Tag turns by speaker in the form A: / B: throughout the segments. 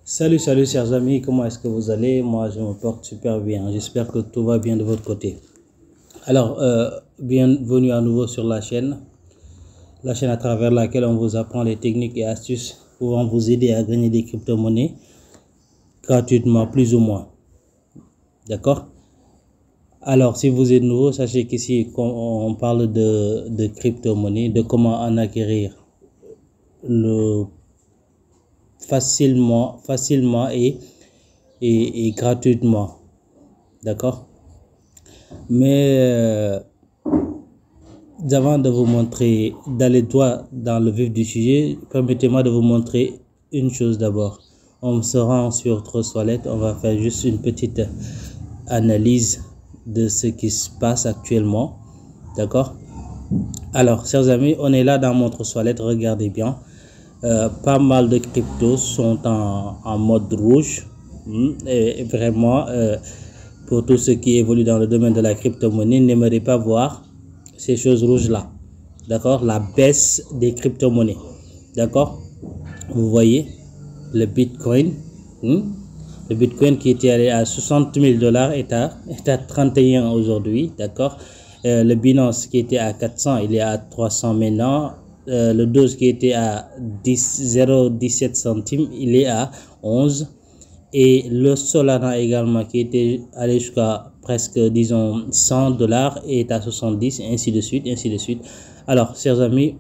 A: Salut, salut chers amis, comment est-ce que vous allez? Moi, je me porte super bien. J'espère que tout va bien de votre côté. Alors, bienvenue à nouveau sur la chaîne à travers laquelle on vous apprend les techniques et astuces pouvant vous aider à gagner des crypto-monnaies gratuitement, plus ou moins. D'accord? Alors, si vous êtes nouveau, sachez qu'ici, on parle de crypto-monnaies, de comment en acquérir facilement et gratuitement. D'accord? Mais avant de vous montrer, d'aller droit dans le vif du sujet, permettez-moi de vous montrer une chose d'abord. On se rend sur Trust Wallet, on va faire juste une petite analyse de ce qui se passe actuellement. D'accord? Alors, chers amis, on est là dans mon Trust Wallet, regardez bien. Pas mal de cryptos sont en mode rouge. Et vraiment, pour tous ceux qui évoluent dans le domaine de la crypto-monnaie, n'aimeraient pas voir ces choses rouges-là. D'accord? La baisse des crypto-monnaies. D'accord? Vous voyez, le Bitcoin. Le Bitcoin qui était allé à 60 000 $ est à 31 aujourd'hui. D'accord? Le Binance qui était à 400, il est à 300 maintenant. Le Doge qui était à 0,17 centimes, il est à 11. Et le Solana également qui était allé jusqu'à presque, disons, 100 $ est à 70, ainsi de suite, ainsi de suite. Alors, chers amis,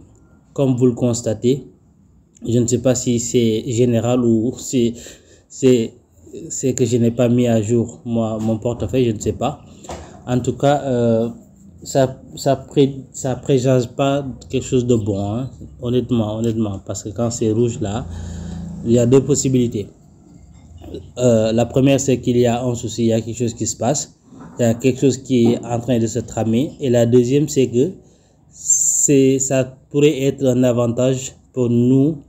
A: comme vous le constatez, je ne sais pas si c'est général ou c'est que je n'ai pas mis à jour mon portefeuille, je ne sais pas. En tout cas, ça présage pas quelque chose de bon, hein? Honnêtement, parce que quand c'est rouge là, il y a deux possibilités. La première, c'est qu'il y a un souci, il y a quelque chose qui se passe, il y a quelque chose qui est en train de se tramer. Et la deuxième, c'est que ça pourrait être un avantage pour nous,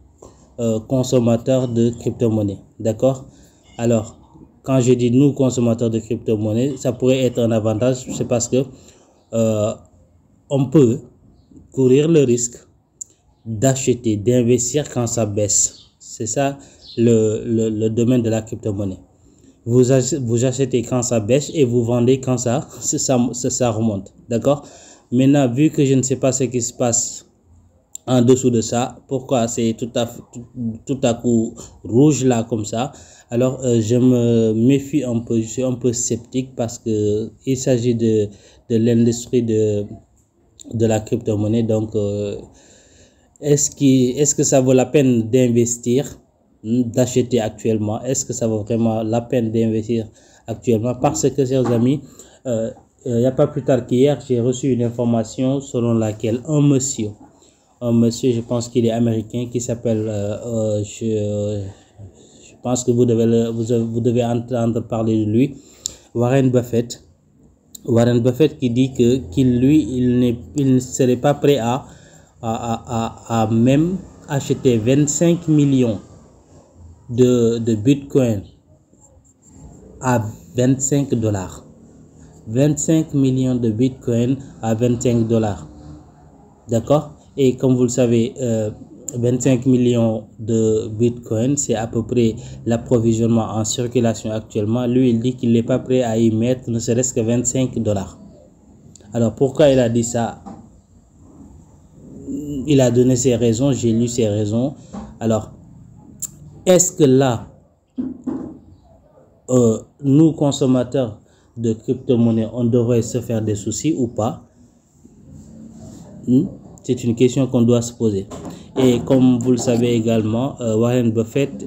A: consommateurs de crypto-monnaies. D'accord? Alors, quand je dis nous, consommateurs de crypto-monnaies, ça pourrait être un avantage, c'est parce que on peut courir le risque d'acheter, d'investir quand ça baisse. C'est ça le domaine de la crypto-monnaie. Vous achetez quand ça baisse et vous vendez quand ça remonte. D'accord? Maintenant, vu que je ne sais pas ce qui se passe en dessous de ça, pourquoi c'est tout à coup rouge là comme ça, alors je me méfie un peu, je suis un peu sceptique parce que il s'agit de l'industrie de la crypto-monnaie. Donc est-ce que ça vaut la peine d'investir, d'acheter actuellement? Est-ce que ça vaut vraiment la peine d'investir actuellement? Parce que, chers amis, il n'y a pas plus tard qu'hier, j'ai reçu une information selon laquelle un monsieur, je pense qu'il est américain, qui s'appelle, je pense que vous devez entendre parler de lui, Warren Buffett. Warren Buffett qui dit que il ne serait pas prêt à même acheter 25 millions de Bitcoin à 25 $. 25 millions de Bitcoin à 25 $. D'accord? Et comme vous le savez, 25 millions de Bitcoin, c'est à peu près l'approvisionnement en circulation actuellement. Lui, il dit qu'il n'est pas prêt à y mettre ne serait-ce que 25 $. Alors, pourquoi il a dit ça? Il a donné ses raisons, j'ai lu ses raisons. Alors, est-ce que là, nous, consommateurs de crypto-monnaies, on devrait se faire des soucis ou pas? C'est une question qu'on doit se poser. Et comme vous le savez également, Warren Buffett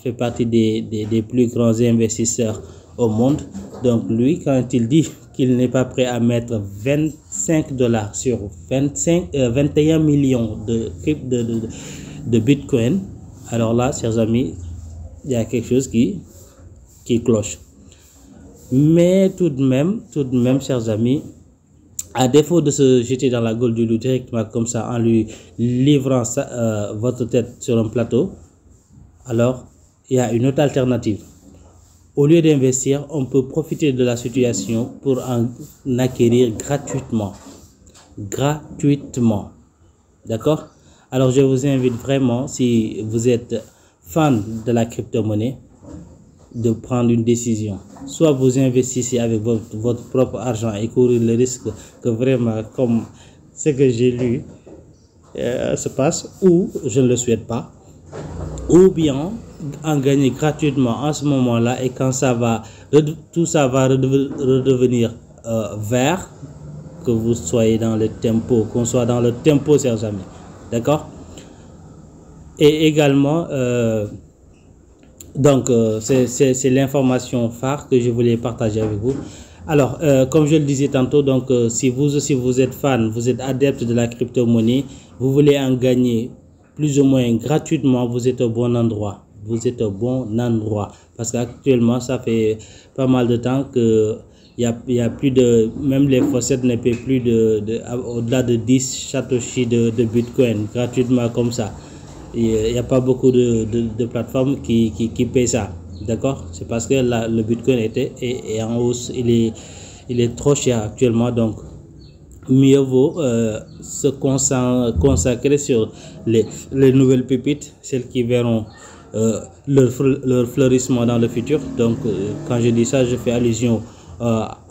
A: fait partie des plus grands investisseurs au monde. Donc lui, quand il dit qu'il n'est pas prêt à mettre 25 $ sur 21 millions de Bitcoin, alors là, chers amis, il y a quelque chose qui cloche. Mais tout de même, chers amis, à défaut de se jeter dans la gueule du loup directement comme ça en lui livrant votre tête sur un plateau, alors il y a une autre alternative. Au lieu d'investir, on peut profiter de la situation pour en acquérir gratuitement. D'accord? Alors je vous invite vraiment, si vous êtes fan de la crypto-monnaie de prendre une décision. Soit vous investissez avec votre propre argent et courir le risque que vraiment, comme ce que j'ai lu, se passe, ou je ne le souhaite pas, ou bien en gagner gratuitement en ce moment-là, et quand ça va, tout ça va redevenir vert, que vous soyez dans le tempo, qu'on soit dans le tempo, chers amis. D'accord? Et également, donc, c'est l'information phare que je voulais partager avec vous. Alors, comme je le disais tantôt, donc, si vous aussi vous êtes fan, vous êtes adepte de la crypto-monnaie, vous voulez en gagner plus ou moins gratuitement, vous êtes au bon endroit. Vous êtes au bon endroit. Parce qu'actuellement, ça fait pas mal de temps que il y a plus de, même les fossettes ne paient plus au-delà de 10 satoshi de Bitcoin gratuitement comme ça. Il n'y a pas beaucoup de plateformes qui paient ça. D'accord? C'est parce que le Bitcoin est en hausse. Il est trop cher actuellement. Donc, mieux vaut se consacrer sur les nouvelles pépites, celles qui verront leur fleurissement dans le futur. Donc, quand je dis ça, je fais allusion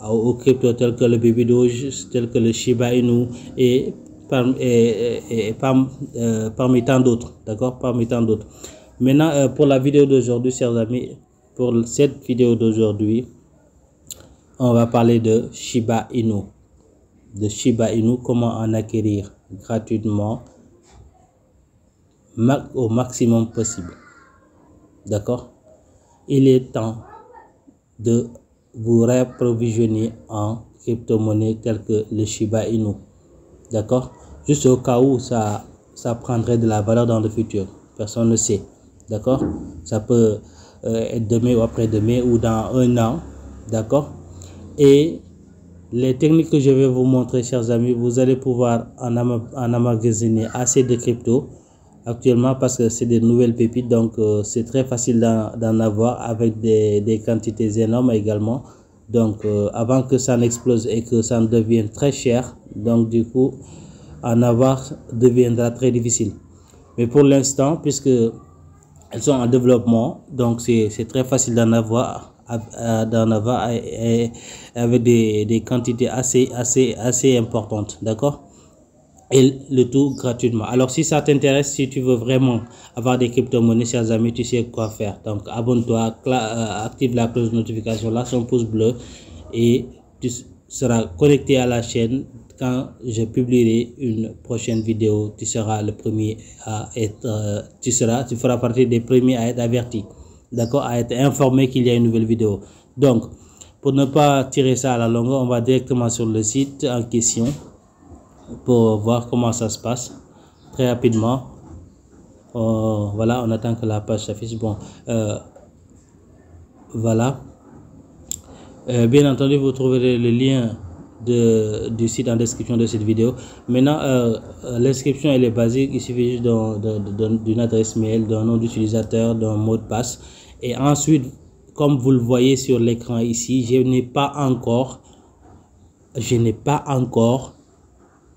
A: aux cryptos tels que le Baby Doge, tels que le Shiba Inu et parmi tant d'autres. D'accord? Parmi tant d'autres. Maintenant, pour la vidéo d'aujourd'hui, chers amis, pour cette vidéo d'aujourd'hui, on va parler de Shiba Inu. De Shiba Inu, comment en acquérir gratuitement au maximum possible. D'accord? Il est temps de vous réapprovisionner en crypto-monnaie telle que le Shiba Inu. D'accord? Juste au cas où ça prendrait de la valeur dans le futur. Personne ne sait. D'accord? Ça peut être demain ou après-demain ou dans un an. D'accord? Et les techniques que je vais vous montrer, chers amis, vous allez pouvoir en emmagasiner assez de crypto actuellement parce que c'est des nouvelles pépites. Donc, c'est très facile d'en avoir avec des quantités énormes également. Donc, avant que ça n'explose et que ça ne devienne très cher, donc du coup, en avoir deviendra très difficile. Mais pour l'instant, puisque elles sont en développement, donc c'est très facile d'en avoir avec des quantités assez importantes, d'accord, et le tout gratuitement. Alors si ça t'intéresse, si tu veux vraiment avoir des crypto-monnaies, chers amis, tu sais quoi faire. Donc abonne-toi, active la cloche de notification là, son pouce bleu, et tu seras connecté à la chaîne. Quand je publierai une prochaine vidéo, tu seras le premier à être, tu feras partie des premiers à être averti, d'accord, à être informé qu'il y a une nouvelle vidéo. Donc, pour ne pas tirer ça à la longueur, on va directement sur le site en question pour voir comment ça se passe très rapidement. Voilà, on attend que la page s'affiche. Bon, voilà. Bien entendu, vous trouverez le lien du site en description de cette vidéo. Maintenant, l'inscription elle est basique. Il suffit juste d'une adresse mail, d'un nom d'utilisateur, d'un mot de passe. Et ensuite, comme vous le voyez sur l'écran ici, je n'ai pas encore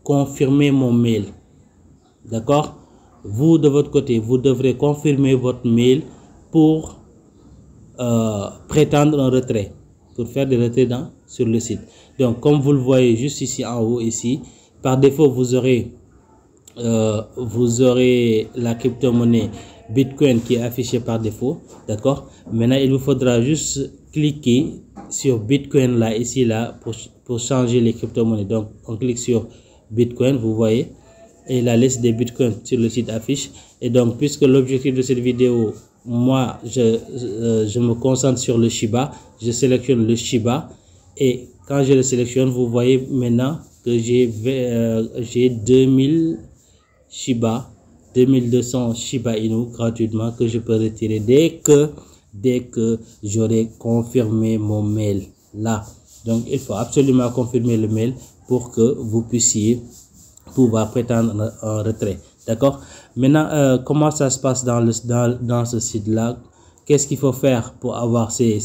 A: confirmé mon mail. D'accord? Vous, de votre côté, vous devrez confirmer votre mail pour prétendre un retrait, pour faire des retraits sur le site. Donc, comme vous le voyez juste ici en haut, ici, par défaut, vous aurez la crypto-monnaie Bitcoin qui est affichée par défaut. D'accord? Maintenant, il vous faudra juste cliquer sur Bitcoin là, ici, là, pour changer les crypto-monnaies. Donc, on clique sur Bitcoin, vous voyez, et la liste des Bitcoins sur le site affiche. Et donc, puisque l'objectif de cette vidéo, moi, je me concentre sur le Shiba, je sélectionne le Shiba, et quand je le sélectionne, vous voyez maintenant que j'ai 2000 Shiba, 2200 Shiba Inu gratuitement que je peux retirer dès que j'aurai confirmé mon mail là. Donc, il faut absolument confirmer le mail pour que vous puissiez pouvoir prétendre un retrait. D'accord? Maintenant, comment ça se passe dans ce site-là? Qu'est-ce qu'il faut faire pour avoir ces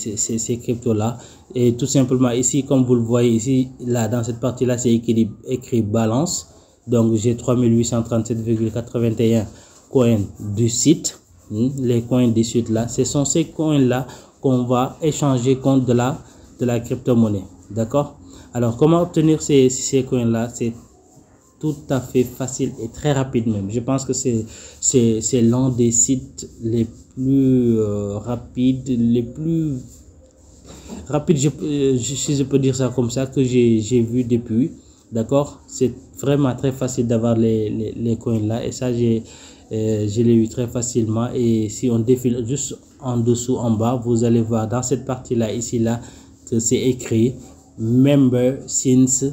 A: cryptos-là? Et tout simplement, ici, comme vous le voyez ici, là, dans cette partie-là, c'est écrit balance. Donc, j'ai 3837,81 coins du site. les coins du sud là, ce sont ces coins là qu'on va échanger contre de la crypto-monnaie. D'accord? Alors, comment obtenir ces coins là? C'est tout à fait facile et très rapide même. Je pense que c'est l'un des sites les plus rapides, si je peux dire ça comme ça, que j'ai vu depuis. D'accord? C'est vraiment très facile d'avoir les coins là, et ça je l'ai eu très facilement. Et si on défile juste en dessous, en bas, vous allez voir dans cette partie là, ici là, que c'est écrit member since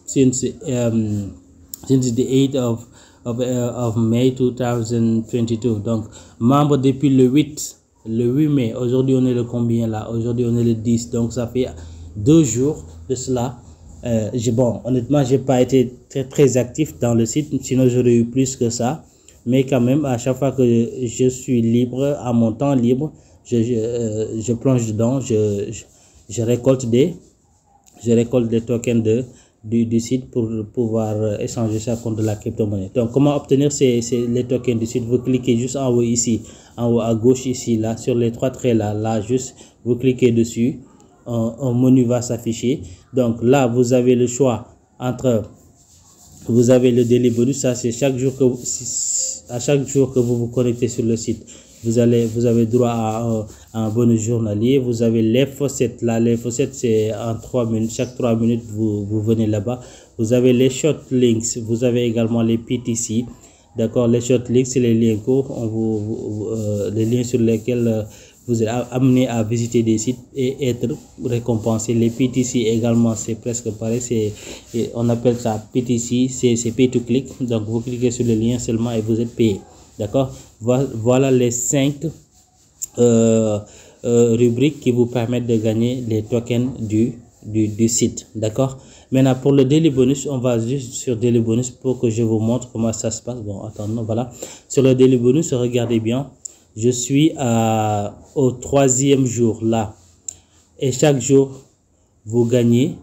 A: the 8th of May 2022. Donc membre depuis le 8 mai. Aujourd'hui on est le combien là? Aujourd'hui on est le 10, donc ça fait 2 jours de cela. Bon, honnêtement j'ai pas été très actif dans le site, sinon j'aurais eu plus que ça, mais quand même à chaque fois que je suis libre, à mon temps libre, je plonge dedans, je récolte des tokens du site pour pouvoir échanger ça contre de la crypto-monnaie. Donc comment obtenir les tokens du site? Vous cliquez juste en haut ici, en haut à gauche ici là, sur les 3 traits là juste vous cliquez dessus, un menu va s'afficher. Donc là vous avez le choix entre, vous avez le daily bonus, ça c'est à chaque jour que vous vous connectez sur le site, vous avez droit à un bonus journalier. Vous avez les faucettes là, les faucettes c'est en 3 minutes, chaque 3 minutes vous venez là-bas. Vous avez les short links, vous avez également les PTC. D'accord, les short links c'est les liens courts, les liens sur lesquels vous êtes amené à visiter des sites et être récompensé. Les PTC également c'est presque pareil, on appelle ça PTC, c'est pay to click. Donc vous cliquez sur le lien seulement et vous êtes payé. D'accord, voilà les 5 rubriques qui vous permettent de gagner les tokens du site. D'accord, maintenant pour le daily bonus, on va juste sur daily bonus pour que je vous montre comment ça se passe. Bon, attendez, voilà, sur le daily bonus, regardez bien, je suis au 3e jour là, et chaque jour vous gagnez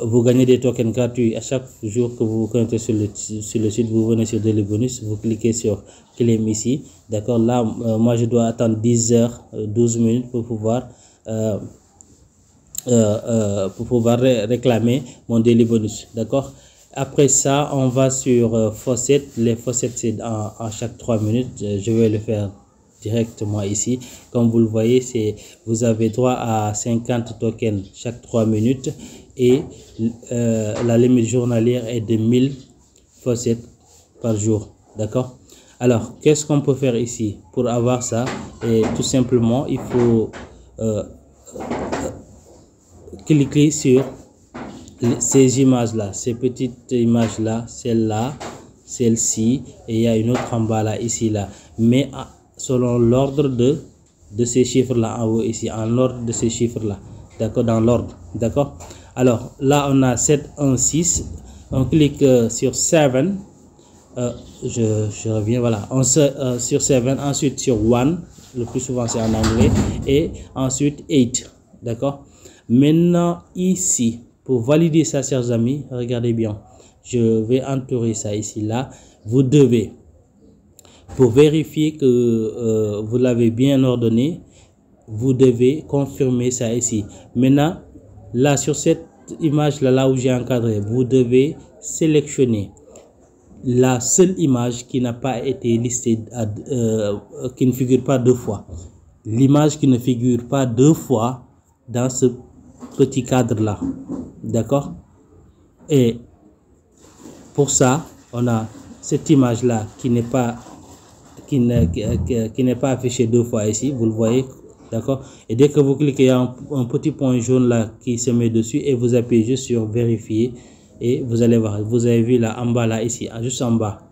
A: vous gagnez des tokens gratuits. À chaque jour que vous vous connectez sur le site, vous venez sur Daily Bonus, vous cliquez sur Claim ici. D'accord, là moi je dois attendre 10 heures 12 minutes pour pouvoir réclamer mon Daily Bonus. D'accord, après ça on va sur faucette. Les faucettes c'est à chaque 3 minutes. Je vais le faire directement ici. Comme vous le voyez, vous avez droit à 50 tokens chaque 3 minutes, et la limite journalière est de 1000 faucettes par jour. D'accord, alors qu'est-ce qu'on peut faire ici pour avoir ça? Et tout simplement il faut cliquer sur ces images là, ces petites images là, celle-là, celle-ci, et il y a une autre en bas là, ici là, mais selon l'ordre de ces chiffres là en haut ici, en ordre de ces chiffres là. D'accord, dans l'ordre. D'accord, alors là on a 7 1 6, on clique sur 7, je reviens, voilà, sur 7, ensuite sur 1, le plus souvent c'est en anglais, et ensuite 8. D'accord, maintenant ici pour valider ça, chers amis, regardez bien, je vais entourer ça ici là. Vous devez, pour vérifier que vous l'avez bien ordonné, vous devez confirmer ça ici. Maintenant là sur cette image là où j'ai encadré, vous devez sélectionner la seule image qui n'a pas été listée, qui ne figure pas 2 fois, l'image qui ne figure pas 2 fois dans ce petit cadre là. D'accord, et pour ça on a cette image là qui n'est pas affichée 2 fois ici, vous le voyez. D'accord, et dès que vous cliquez, un petit point jaune là qui se met dessus, et vous appuyez juste sur vérifier, et vous allez voir, vous avez vu là en bas là, ici juste en bas,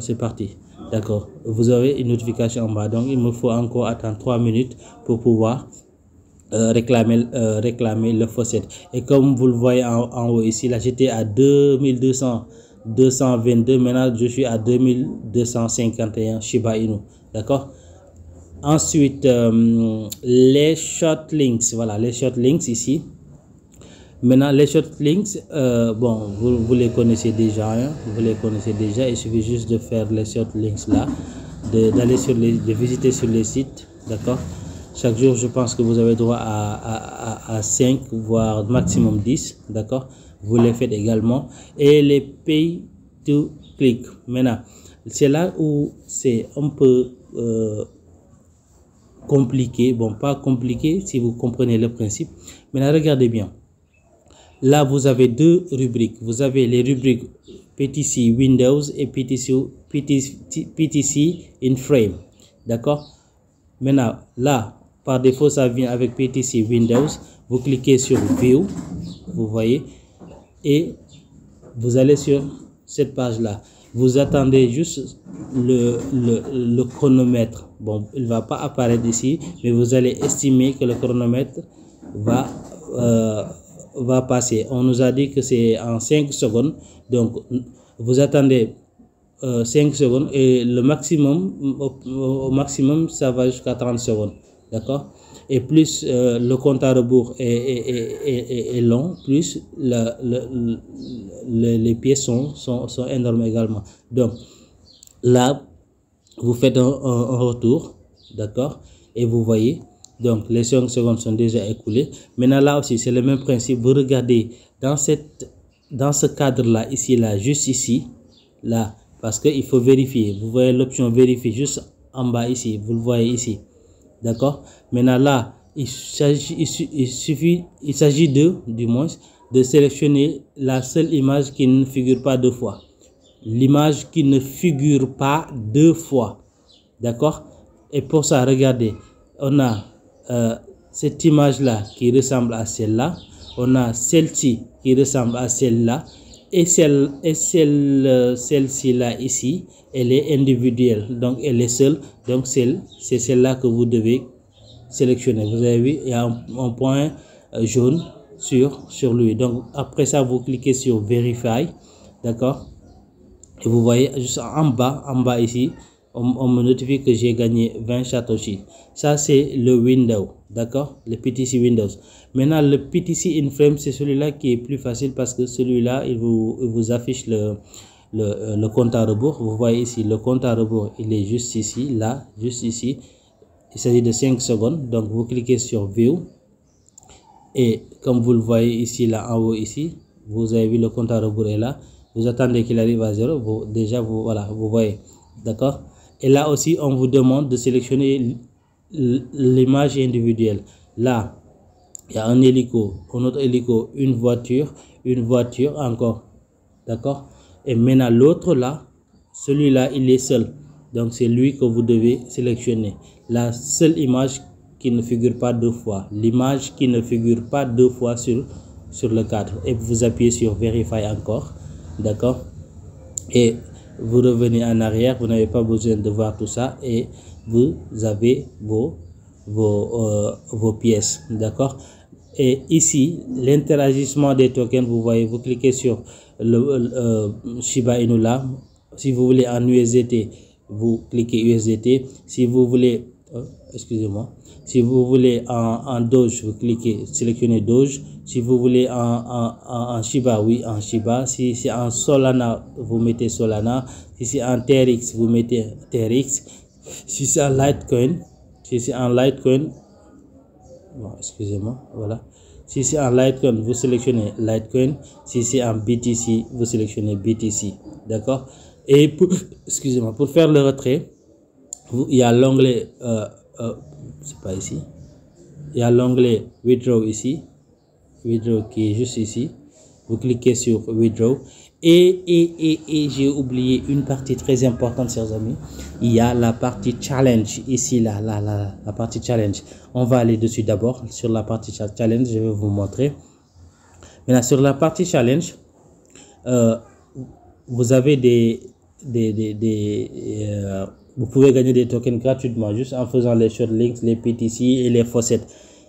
A: c'est parti. D'accord, vous avez une notification en bas, donc il me faut encore attendre 3 minutes pour pouvoir réclamer le faucet. Et comme vous le voyez en haut ici là, j'étais à 2222, maintenant je suis à 2251 Shiba Inu. D'accord, ensuite les short links, voilà les short links ici, Maintenant, les short links, bon, vous les connaissez déjà, hein, vous les connaissez déjà. Il suffit juste de faire les short links là, de visiter sur les sites, d'accord. Chaque jour, je pense que vous avez droit à 5, voire maximum 10, d'accord. Vous les faites également. Et les pay to click. Maintenant, c'est là où c'est un peu compliqué. Bon, pas compliqué si vous comprenez le principe. Maintenant, regardez bien. Là, vous avez deux rubriques. Vous avez les rubriques PTC Windows et PTC in frame. D'accord? Maintenant, là, par défaut, ça vient avec PTC Windows. Vous cliquez sur View, vous voyez, et vous allez sur cette page-là. Vous attendez juste le chronomètre. Bon, il ne va pas apparaître ici, mais vous allez estimer que le chronomètre va passer. On nous a dit que c'est en 5 secondes. Donc, vous attendez 5 secondes et le maximum, au maximum, ça va jusqu'à 30 secondes. D'accord? Et plus le compte à rebours est long, plus les pièces sont énormes également. Donc, là, vous faites un retour. D'accord? Et vous voyez. Donc, les 5 secondes sont déjà écoulées. Maintenant, là aussi, c'est le même principe. Vous regardez dans ce cadre-là, ici, là, juste ici, là, parce qu'il faut vérifier. Vous voyez l'option vérifier juste en bas ici. Vous le voyez ici. D'accord? Maintenant, là, il s'agit de sélectionner la seule image qui ne figure pas deux fois. L'image qui ne figure pas deux fois. D'accord? Et pour ça, regardez, on a cette image-là qui ressemble à celle-là. On a celle-ci qui ressemble à celle-là. Et celle-ci là ici, elle est individuelle. Donc, elle est seule. Donc, c'est celle-là que vous devez sélectionner. Vous avez vu, il y a un point jaune sur lui. Donc, après ça, vous cliquez sur Verify. D'accord? Et vous voyez juste en bas ici, on me notifie que j'ai gagné 20 Satoshi. Ça, c'est le Windows. D'accord? Le PTC Windows. Maintenant, le PTC in frame, c'est celui-là qui est plus facile parce que celui-là, il vous affiche le compte à rebours. Vous voyez ici, le compte à rebours, il est juste ici, là, juste ici. Il s'agit de 5 secondes. Donc, vous cliquez sur View. Et comme vous le voyez ici, là, en haut, ici, vous avez vu le compte à rebours est là. Vous attendez qu'il arrive à 0. Voilà, vous voyez. D'accord? Et là aussi, on vous demande de sélectionner l'image individuelle. Là, il y a un hélico, un autre hélico, une voiture encore. D'accord? Et maintenant, l'autre là, celui-là, il est seul. Donc, c'est lui que vous devez sélectionner. La seule image qui ne figure pas deux fois. L'image qui ne figure pas deux fois sur le cadre. Et vous appuyez sur Verify encore. D'accord? Et vous revenez en arrière. Vous n'avez pas besoin de voir tout ça. Et vous avez vos pièces. D'accord? Et ici, l'interagissement des tokens, vous voyez, vous cliquez sur le Shiba Inu là. Si vous voulez en USDT, vous cliquez USDT. Si vous voulez, excusez-moi, si vous voulez en Doge, vous cliquez, sélectionnez Doge. Si vous voulez en Shiba, oui, en Shiba. Si c'est en Solana, vous mettez Solana. Si c'est en TRX, vous mettez TRX. Si c'est en Litecoin, bon, excusez-moi, voilà. Si c'est en Litecoin, vous sélectionnez Litecoin. Si c'est en BTC, vous sélectionnez BTC. D'accord? Et excusez-moi, pour faire le retrait, il y a l'onglet, c'est pas ici. Il y a l'onglet Withdraw ici. Withdraw qui est juste ici. Vous cliquez sur Withdraw. Et j'ai oublié une partie très importante, chers amis. Il y a la partie challenge ici, là, la partie challenge. On va aller dessus d'abord. Sur la partie challenge, je vais vous montrer. Maintenant, sur la partie challenge, vous avez vous pouvez gagner des tokens gratuitement juste en faisant les short links, les PTC et les faucets.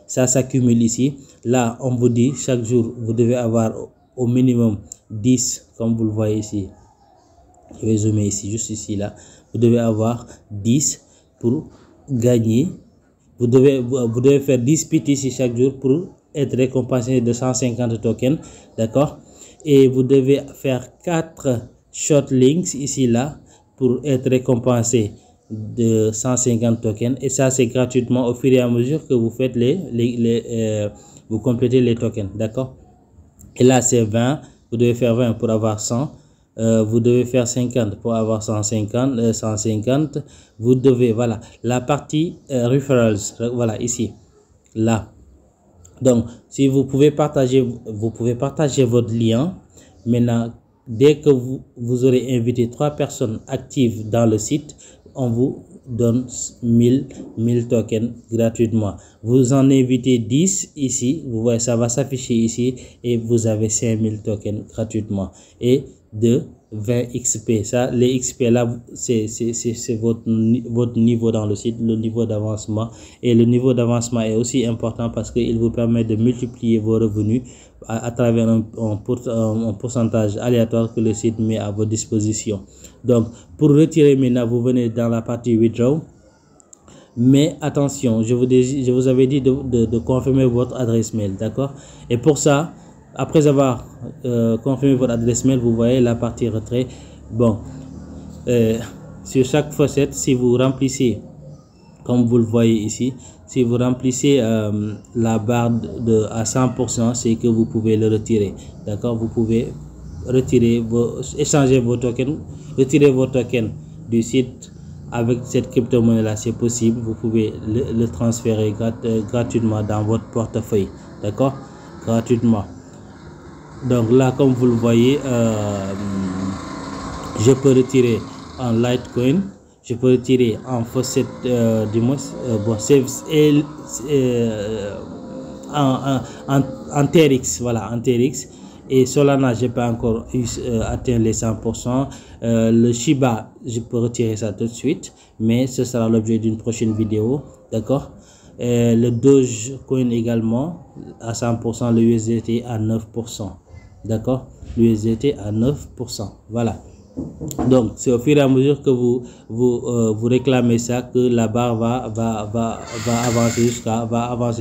A: Ça s'accumule ici. Là, on vous dit chaque jour, vous devez avoir au minimum 10, comme vous le voyez ici. Je vais zoomer ici, juste ici, là. Vous devez avoir 10 pour gagner. Vous devez faire 10 PTC chaque jour pour être récompensé de 150 tokens, d'accord? Et vous devez faire 4 short links ici là pour être récompensé de 150 tokens, et ça c'est gratuitement au fur et à mesure que vous faites vous complétez les tokens, d'accord? Et là c'est 20, vous devez faire 20 pour avoir 100, vous devez faire 50 pour avoir 150, vous devez, voilà, la partie referrals, voilà, ici, là. Donc, si vous pouvez partager votre lien. Maintenant, dès que vous aurez invité 3 personnes actives dans le site, on vous donne 1000 tokens gratuitement. Vous en invitez 10 ici, vous voyez, ça va s'afficher ici, et vous avez 5000 tokens gratuitement. Et de 20 XP, ça, les XP là, c'est votre niveau dans le site, le niveau d'avancement. Et le niveau d'avancement est aussi important parce qu'il vous permet de multiplier vos revenus à travers un pourcentage aléatoire que le site met à votre disposition. Donc, pour retirer maintenant, vous venez dans la partie withdraw. Mais attention, je vous avais dit de confirmer votre adresse mail, d'accord? Et pour ça, après avoir confirmé votre adresse mail, vous voyez la partie retrait. Bon, sur chaque facette, si vous remplissez, comme vous le voyez ici, si vous remplissez la barre à 100%, c'est que vous pouvez le retirer, d'accord? Vous pouvez retirer échanger vos tokens, retirer vos tokens du site avec cette crypto-monnaie là, c'est possible. Vous pouvez le transférer gratuitement dans votre portefeuille, d'accord? Gratuitement. Donc là, comme vous le voyez, je peux retirer en Litecoin, je peux retirer en Faucet, du moins, en TRX, voilà, en TRX. Et Solana, je n'ai pas encore atteint les 100%. Le Shiba, je peux retirer ça tout de suite, mais ce sera l'objet d'une prochaine vidéo, d'accord? Le Dogecoin également à 100%, le USDT à 9%, d'accord? L'USDT à 9%, voilà. Donc c'est au fur et à mesure que vous réclamez ça que la barre va avancer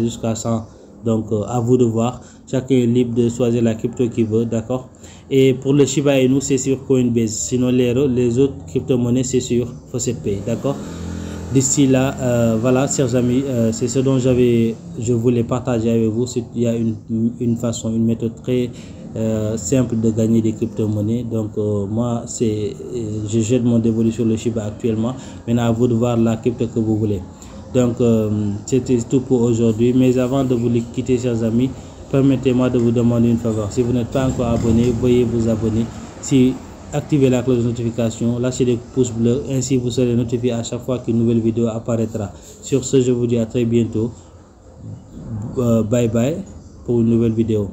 A: jusqu'à 100. Donc à vous de voir, chacun est libre de choisir la crypto qu'il veut, d'accord? Et pour le Shiba Inu, c'est sur Coinbase, sinon les autres crypto-monnaies c'est sur FaucetPay, d'accord? D'ici là, voilà, chers amis, c'est ce dont je voulais partager avec vous. Il y a une méthode très simple de gagner des crypto-monnaies. Donc moi, je jette mon dévolu sur le Shiba actuellement. Maintenant, à vous de voir la crypto que vous voulez. Donc c'était tout pour aujourd'hui. Mais avant de vous quitter, chers amis, permettez-moi de vous demander une faveur. Si vous n'êtes pas encore abonné, veuillez vous abonner. Activez la cloche de notification, lâchez des pouces bleus, ainsi vous serez notifié à chaque fois qu'une nouvelle vidéo apparaîtra. Sur ce, je vous dis à très bientôt. Bye bye pour une nouvelle vidéo.